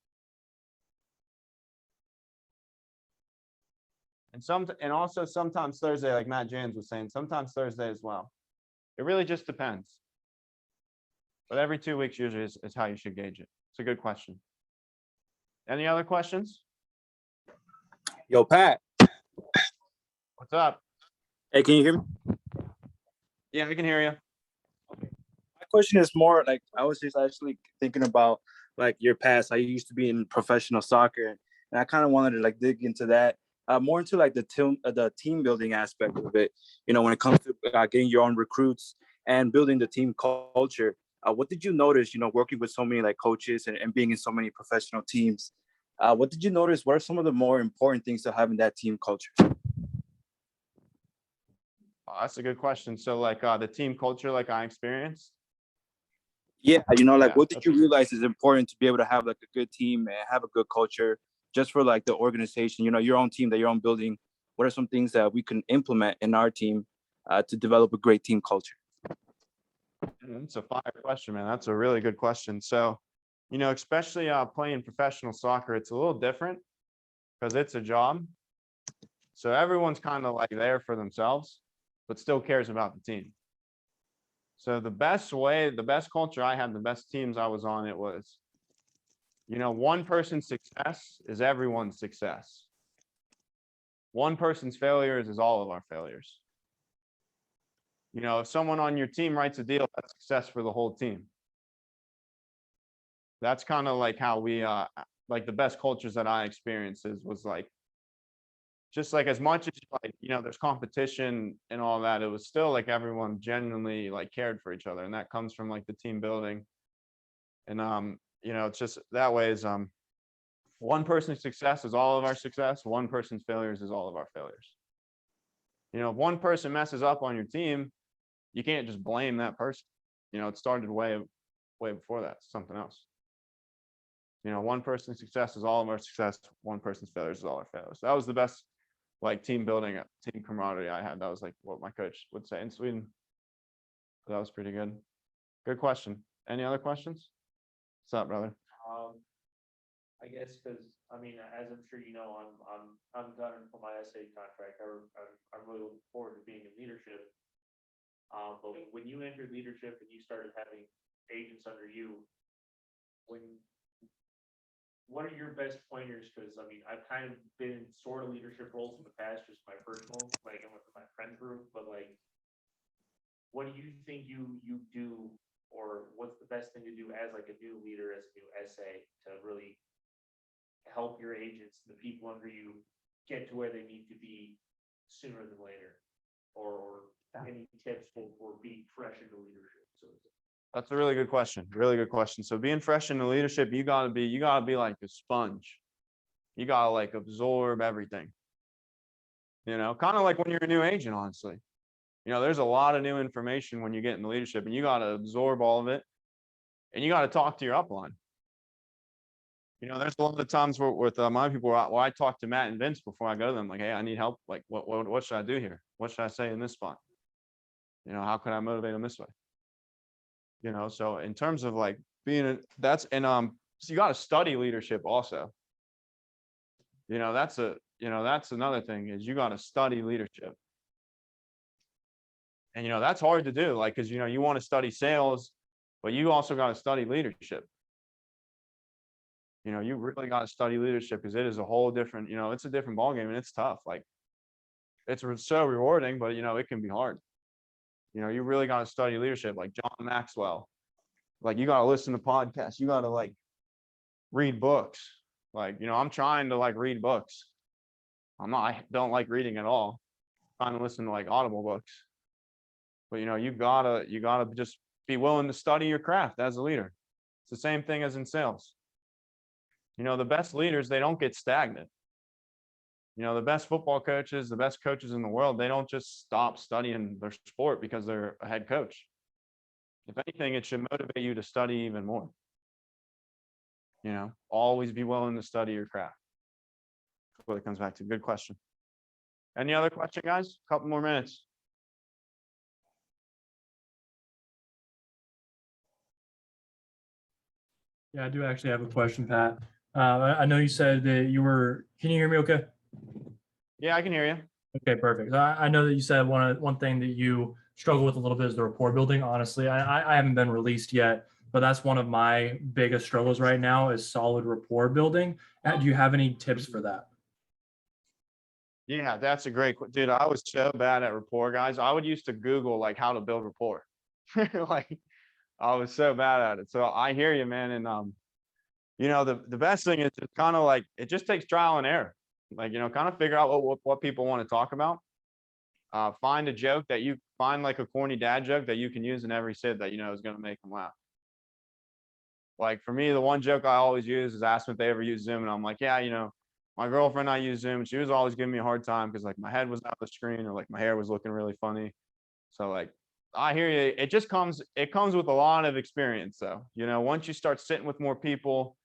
Speaker 2: And also sometimes Thursday, like Matt Jans was saying, sometimes Thursday as well. It really just depends. But every 2 weeks usually is how you should gauge it. It's a good question. Any other questions?
Speaker 9: Yo, Pat.
Speaker 2: What's up?
Speaker 9: Hey, can you hear me?
Speaker 2: Yeah, we can hear you.
Speaker 9: My question is more like I was just actually thinking about like your past. I used to be in professional soccer, and I kind of wanted to like dig into that more into like the team building aspect of it. You know, when it comes to getting your own recruits and building the team culture. What did you notice, working with so many like coaches and being in so many professional teams? What did you notice? What are some of the more important things to having that team culture?
Speaker 2: That's a good question. So like the team culture, like I experienced.
Speaker 9: Yeah,
Speaker 2: Yeah,
Speaker 9: what did you realize is important to be able to have like a good team and have a good culture just for like the organization, your own team that your own building? What are some things that we can implement in our team to develop a great team culture?
Speaker 2: It's a fire question, man. That's a really good question. So, especially playing professional soccer, it's a little different because it's a job. So everyone's kind of like there for themselves, but still cares about the team. So the best culture I had, the best teams I was on, it was, one person's success is everyone's success. One person's failures is all of our failures. If someone on your team writes a deal, that's success for the whole team. That's kind of like how we, like the best cultures that I experienced was like, just like as much as like, there's competition and all that, it was still like everyone genuinely like cared for each other. And that comes from like the team building. And, it's just that way is, one person's success is all of our success. One person's failures is all of our failures. If one person messes up on your team, you can't just blame that person. It started way before that, something else. One person's success is all of our success. One person's failures is all our failures. That was the best like team building, team camaraderie I had. That was like what my coach would say in Sweden. That was pretty good. Good question. Any other questions? What's up, brother?
Speaker 5: I guess because as I'm sure you know, I'm done for my SA contract. I'm really looking forward to being in leadership. But when you entered leadership and you started having agents under you, what are your best pointers? Because I've kind of been in sort of leadership roles in the past, just my personal, like with my friend group. But like, what do you think you do, or what's the best thing to do as like a new leader, as a new SA, to really help your agents, the people under you, get to where they need to be sooner than later, or any tips for being fresh into leadership? So
Speaker 2: that's a really good question. Really good question. So being fresh into leadership, you gotta be like a sponge. You gotta like absorb everything. Kind of like when you're a new agent, honestly. There's a lot of new information when you get into leadership, and you gotta absorb all of it, and you gotta talk to your upline. There's a lot of times with my people where I talk to Matt and Vince before I go to them, like, hey, I need help. Like, what should I do here? What should I say in this spot? How can I motivate them this way? So in terms of like so you got to study leadership also. That's another thing, is you got to study leadership. And that's hard to do, like, because you want to study sales, but you also got to study leadership. You really got to study leadership, because it is a whole different, it's a different ballgame, and it's tough. Like, it's so rewarding, but it can be hard. You really got to study leadership, like John Maxwell. Like, you got to listen to podcasts. You got to like read books. Like, I'm trying to like read books. I don't like reading at all. I'm trying to listen to like Audible books. But you gotta just be willing to study your craft as a leader. It's the same thing as in sales. The best leaders, they don't get stagnant. The best football coaches, the best coaches in the world, they don't just stop studying their sport because they're a head coach. If anything, it should motivate you to study even more. Always be willing to study your craft. That's what it comes back to. Good question. Any other question, guys? A couple more minutes.
Speaker 10: Yeah, I do actually have a question, Pat. I know you said that can you hear me okay?
Speaker 2: Yeah, I can hear you.
Speaker 10: Okay, perfect. I know that you said one thing that you struggle with a little bit is the rapport building. Honestly, I haven't been released yet, but that's one of my biggest struggles right now, is solid rapport building. Do you have any tips for that?
Speaker 2: Yeah, that's a great, dude. I was so bad at rapport, guys. I would used to Google like how to build rapport. Like, I was so bad at it. So I hear you, man. And the best thing is just kind of like, it just takes trial and error. Like, kind of figure out what people want to talk about. Find a joke that you find, like a corny dad joke that you can use in every sit that is going to make them laugh. Like for me, the one joke I always use is ask them if they ever use Zoom. And I'm like, yeah, you know, my girlfriend, I use Zoom. She was always giving me a hard time because like my head was out the screen or like my hair was looking really funny. So like, I hear you. It comes with a lot of experience though. You know, once you start sitting with more people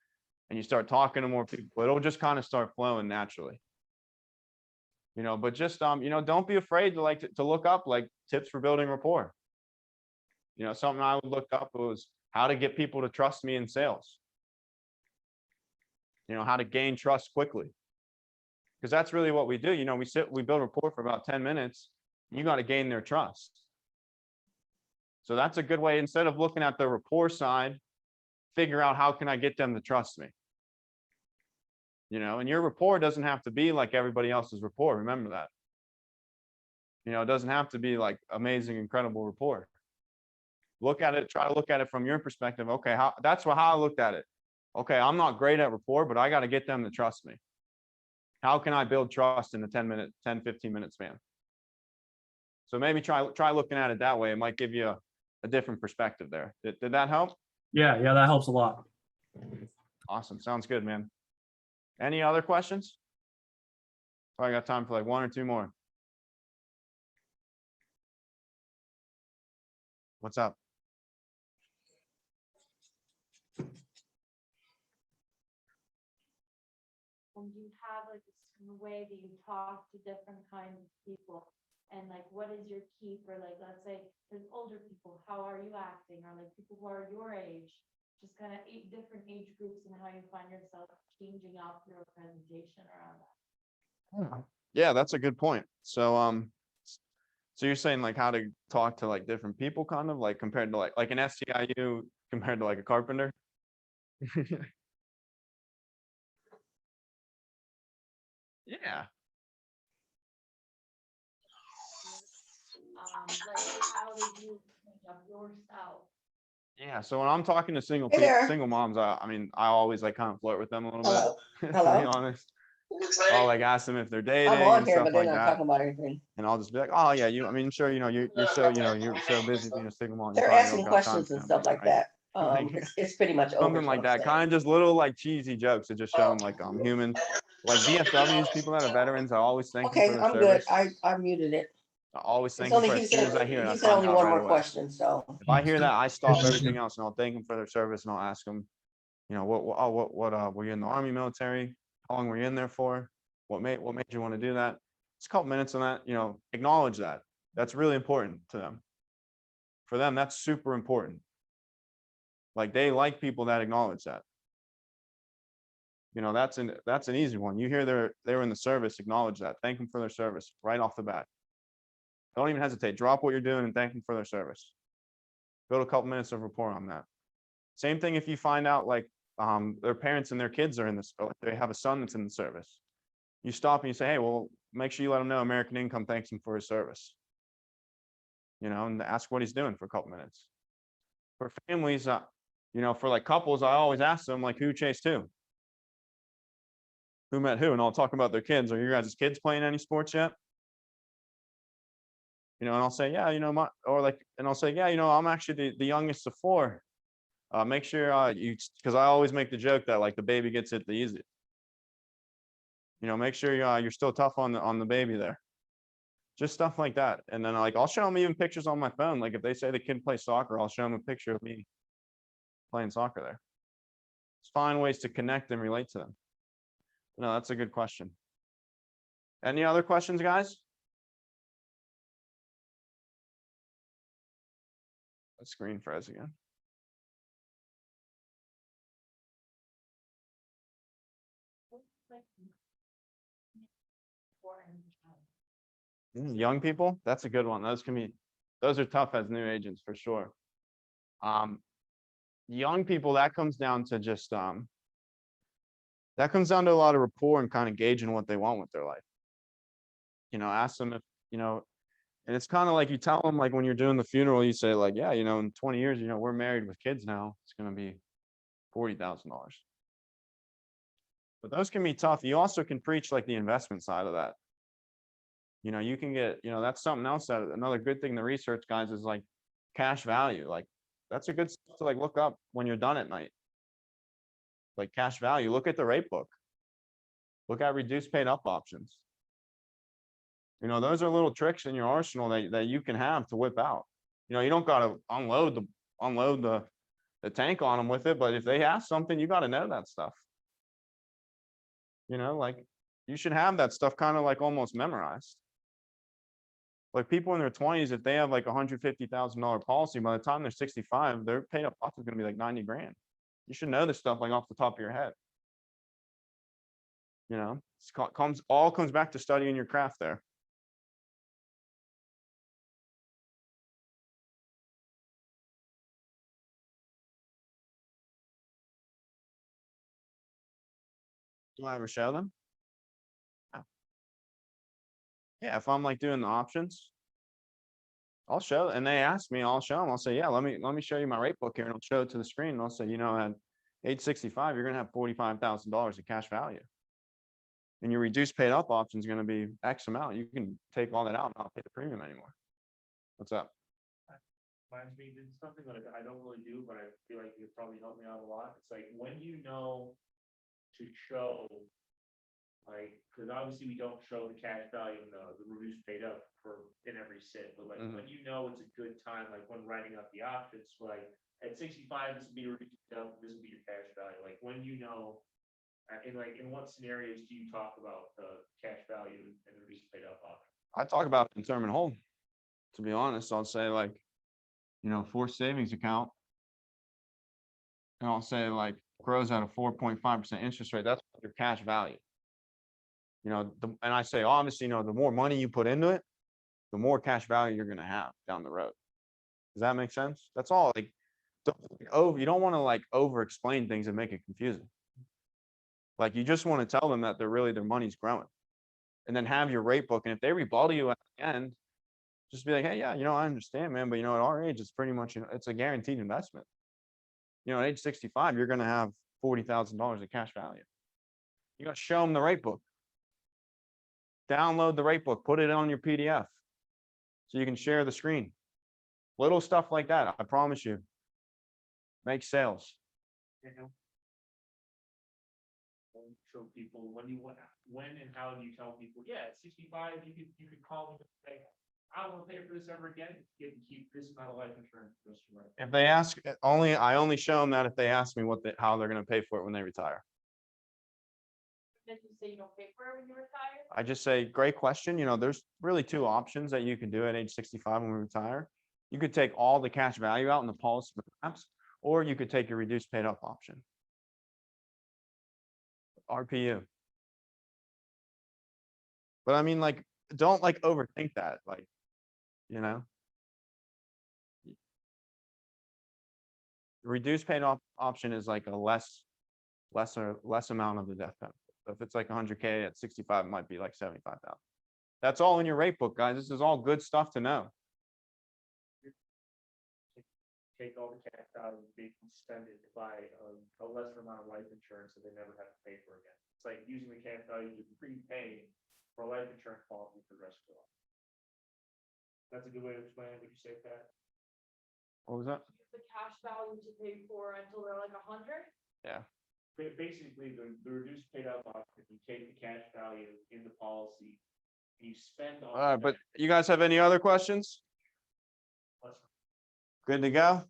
Speaker 2: and you start talking to more people, it'll just kind of start flowing naturally. You know, but just, you know, don't be afraid to like to look up like tips for building rapport. You know, something I would look up was how to get people to trust me in sales. You know, how to gain trust quickly. Because that's really what we do. You know, we build rapport for about 10 minutes. You got to gain their trust. So that's a good way, instead of looking at the rapport side, figure out how can I get them to trust me. You know, and your rapport doesn't have to be like everybody else's rapport. Remember that. You know, it doesn't have to be like amazing, incredible rapport. Look at it, try to look at it from your perspective. Okay, how I looked at it. Okay, I'm not great at rapport, but I got to get them to trust me. How can I build trust in the 10, 15 minute span? So maybe try looking at it that way. It might give you a different perspective there. Did that help?
Speaker 10: Yeah, that helps a lot.
Speaker 2: Awesome. Sounds good, man. Any other questions? Probably got time for like one or two more. What's up?
Speaker 4: And you have like this way that you talk to different kinds of people, and like what is your key for, like, let's say there's older people, how are you acting, or like people who are your age, just kind of 8 different age groups, and how you find yourself changing up your presentation around that.
Speaker 2: Yeah, that's a good point. So so you're saying like how to talk to like different people, kind of like compared to like an STIU compared to like a carpenter? Yeah.
Speaker 4: Like how did you change up yourself?
Speaker 2: Yeah. So when I'm talking to
Speaker 8: Hey there.
Speaker 2: single moms, I mean, I always like kind of flirt with them a little
Speaker 8: Hello.
Speaker 2: bit, to
Speaker 8: Hello.
Speaker 2: be honest. I'll like ask them if they're dating
Speaker 8: I'm on
Speaker 2: and
Speaker 8: here,
Speaker 2: stuff
Speaker 8: but they're
Speaker 2: like
Speaker 8: not
Speaker 2: that.
Speaker 8: talking about anything.
Speaker 2: And I'll just be like, oh yeah, I mean, sure, you know, you're so busy being a single mom. You
Speaker 8: They're
Speaker 2: probably
Speaker 8: asking
Speaker 2: don't got time
Speaker 8: questions
Speaker 2: for
Speaker 8: and
Speaker 2: them,
Speaker 8: stuff like
Speaker 2: right?
Speaker 8: that.
Speaker 2: Like,
Speaker 8: It's pretty much over.
Speaker 2: something
Speaker 8: is
Speaker 2: like
Speaker 8: what I'm
Speaker 2: that,
Speaker 8: saying.
Speaker 2: kind of just little like cheesy jokes to just show them like I'm human. Like VFWs, people that are veterans, I always thank them for
Speaker 8: Okay,
Speaker 2: their
Speaker 8: I'm good.
Speaker 2: service.
Speaker 8: I muted it.
Speaker 2: I always
Speaker 8: It's
Speaker 2: thank them
Speaker 8: only,
Speaker 2: for
Speaker 8: he
Speaker 2: as soon as I
Speaker 8: said,
Speaker 2: hear it, I
Speaker 8: he said
Speaker 2: find
Speaker 8: only
Speaker 2: out
Speaker 8: one
Speaker 2: right
Speaker 8: more
Speaker 2: away.
Speaker 8: question, so.
Speaker 2: If I hear that, I stop everything else and I'll thank them for their service and I'll ask them, you know, what were you in the Army, military? How long were you in there for? What made you want to do that? It's a couple minutes on that, you know, acknowledge that. That's really important to them. For them, that's super important. Like they like people that acknowledge that. You know, that's an easy one. You hear they're in the service, acknowledge that. Thank them for their service right off the bat. Don't even hesitate. Drop what you're doing and thank them for their service. Build a couple minutes of rapport on that. Same thing if you find out like their parents and their kids are in this, or they have a son that's in the service. You stop and you say, hey, well, make sure you let him know American Income thanks him for his service. You know, and ask what he's doing for a couple minutes. For families, you know, for like couples, I always ask them like who chased who? Who met who? And I'll talk about their kids. Are your guys' kids playing any sports yet? You know, and I'll say, yeah, you know, and I'll say, yeah, you know, I'm actually the youngest of 4. Make sure because I always make the joke that like the baby gets it the easiest. You know, make sure you're still tough on the baby there. Just stuff like that. And then like I'll show them even pictures on my phone. Like if they say the kid plays soccer, I'll show them a picture of me playing soccer there. Just find ways to connect and relate to them. No, that's a good question. Any other questions, guys? The screen froze again. Young people, that's a good one. Those are tough as new agents for sure. Young people, that comes down to just that comes down to a lot of rapport and kind of gauging what they want with their life. You know, ask them if, you know, and it's kind of like you tell them like when you're doing the funeral, you say like, yeah, you know, in 20 years, you know, we're married with kids now. It's going to be $40,000. But those can be tough. You also can preach like the investment side of that. You know, you can get, you know, that's something else that another good thing to research, guys, is like cash value. Like that's a good stuff to like look up when you're done at night. like cash value. Look at the rate book. Look at reduced paid up options. You know, those are little tricks in your arsenal that you can have to whip out. You know, you don't gotta unload the tank on them with it, but if they ask something, you gotta know that stuff. You know, like you should have that stuff kind of like almost memorized. Like people in their 20s, if they have like $150,000 policy, by the time they're 65, their paid up option is gonna be like 90 grand. You should know this stuff like off the top of your head. You know, it all comes back to studying your craft there. Do I ever show them? No. Yeah, if I'm like doing the options, I'll show, and they ask me, I'll show them. I'll say, yeah, let me show you my rate book here, and I'll show it to the screen. And I'll say, you know, at age 65, you're gonna have $45,000 of cash value. And your reduced paid up option is gonna be X amount. You can take all that out and not pay the premium anymore. What's up?
Speaker 5: Reminds me, it's something that I don't really do, but I feel like it would probably help me out a lot. It's like when you know to show, like, because obviously we don't show the cash value and the reduced paid up in every sit, but like when you know it's a good time, like when writing up the options, like at 65, this would be reduced paid up, this would be your cash value. Like when you know, in what scenarios do you talk about the cash value and the reduced paid up option?
Speaker 2: I talk about it in term and hold. To be honest, I'll say like, you know, forced savings account. And I'll say like grows at a 4.5% interest rate. That's your cash value. You know, and I say, obviously, you know, the more money you put into it, the more cash value you're going to have down the road. Does that make sense? That's all. Like, you don't want to like over explain things and make it confusing. Like you just want to tell them that their money's growing, and then have your rate book. And if they rebuttal you at the end, just be like, hey, yeah, you know, I understand, man, but you know, at our age, it's pretty much, you know, it's a guaranteed investment. You know, at age 65, you're going to have $40,000 of cash value. You got to show them the rate book. Download the rate book, put it on your PDF so you can share the screen. Little stuff like that, I promise you, make sales.
Speaker 5: Show people when and how do you tell people, yeah, at 65, you could call me and say, I don't want to pay for this ever again. You can keep this amount of life insurance.
Speaker 2: If they ask, I only show them that if they ask me how they're going to pay for it when they retire.
Speaker 4: Did you say you don't pay for it when you retire?
Speaker 2: I just say, great question. You know, there's really two options that you can do at age 65 when we retire. You could take all the cash value out in the policy perhaps, or you could take your reduced paid up option. RPU. But I mean, like, don't like overthink that. Like, you know, reduced paid off option is like a less amount of the death benefit. So if it's like 100K at 65, it might be like 75,000. That's all in your rate book, guys. This is all good stuff to know.
Speaker 5: Take all the cash out and spend it to buy a lesser amount of life insurance that they never have to pay for again. It's like using the cash value to prepay for a life insurance policy for the rest of their life. That's a good way to explain it. Would you say, Pat?
Speaker 2: What was that?
Speaker 4: Use the cash value to pay for until they're like 100?
Speaker 2: Yeah.
Speaker 5: Basically, the reduced paid up option, you take the cash value in the policy, and you spend all.
Speaker 2: All right, but you guys have any other questions? Good to go?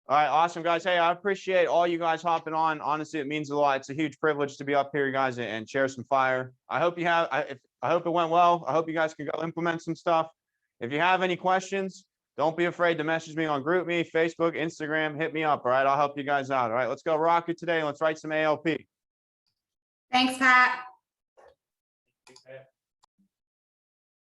Speaker 2: All right, awesome, guys. Hey, I appreciate all you guys hopping on. Honestly, it means a lot. It's a huge privilege to be up here, guys, and share some fire. I hope you have. I hope it went well. I hope you guys can go implement some stuff. If you have any questions, don't be afraid to message me on GroupMe, Facebook, Instagram. Hit me up. All right, I'll help you guys out. All right, let's go rock it today. Let's write some ALP.
Speaker 6: Thanks, Pat.